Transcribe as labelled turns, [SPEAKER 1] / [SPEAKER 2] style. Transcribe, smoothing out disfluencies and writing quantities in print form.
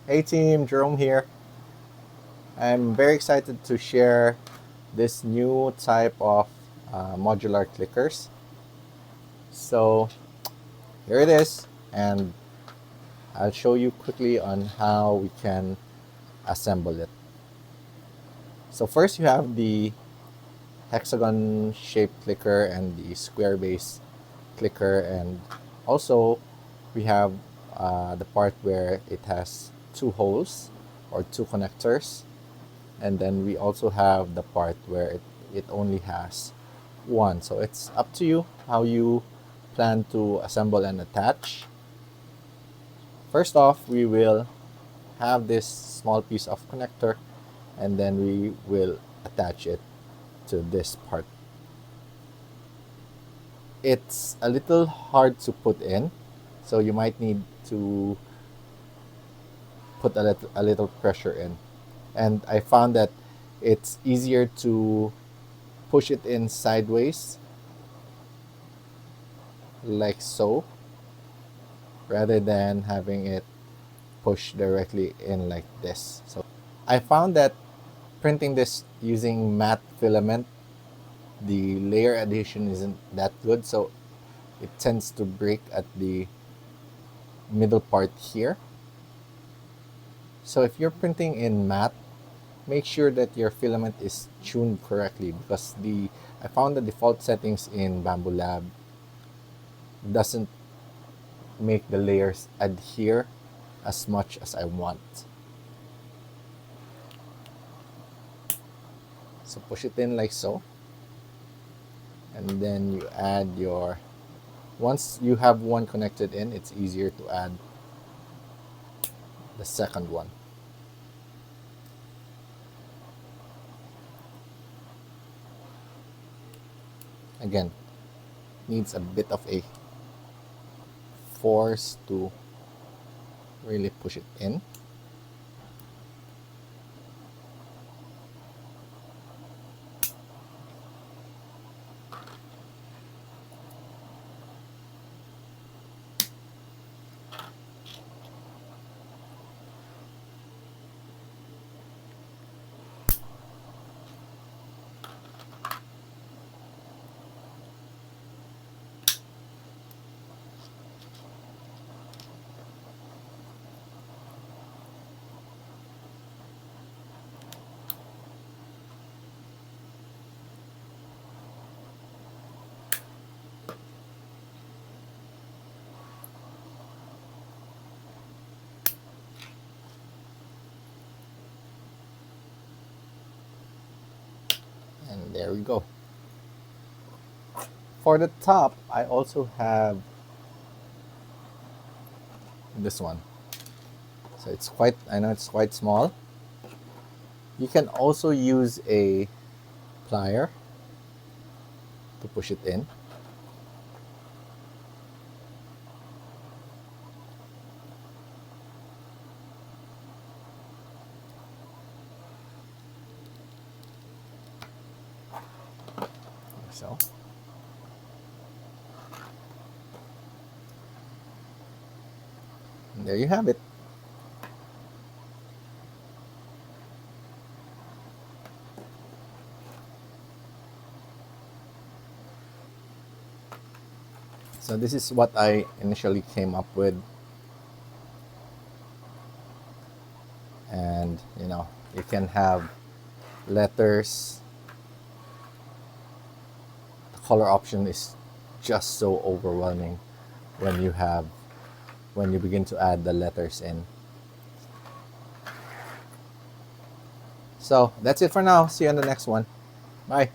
[SPEAKER 1] Hey team, Jerome here. I'm very excited to share this new type of modular clickers. So here it is, and I'll show you quickly on how we can assemble it. So first you have the hexagon shaped clicker and the square base clicker, and also we have the part where it has two holes or two connectors. And then we also have the part where it only has one. So it's up to you how you plan to assemble and attach. First off, we will have this small piece of connector, and then we will attach it to this part. It's a little hard to put in, so you might need to put a little pressure in. And I found that it's easier to push it in sideways like so, rather than having it pushed directly in like this. So I found that printing this using matte filament, the layer adhesion isn't that good, so it tends to break at the middle part here. So if you're printing in matte, make sure that your filament is tuned correctly, because I found the default settings in Bamboo Lab doesn't make the layers adhere as much as I want. So push it in like so, and then you add your, once you have one connected in, it's easier to add the second one. Again, needs a bit of a force to really push it in. And there we go. For the top, I also have this one. So it's quite, I know it's quite small. You can also use a plier to push it in. Like so. And there you have it. So this is what I initially came up with. And you can have letters. The color option is just so overwhelming when you begin to add the letters in. So that's it for now. See you on the next one. Bye.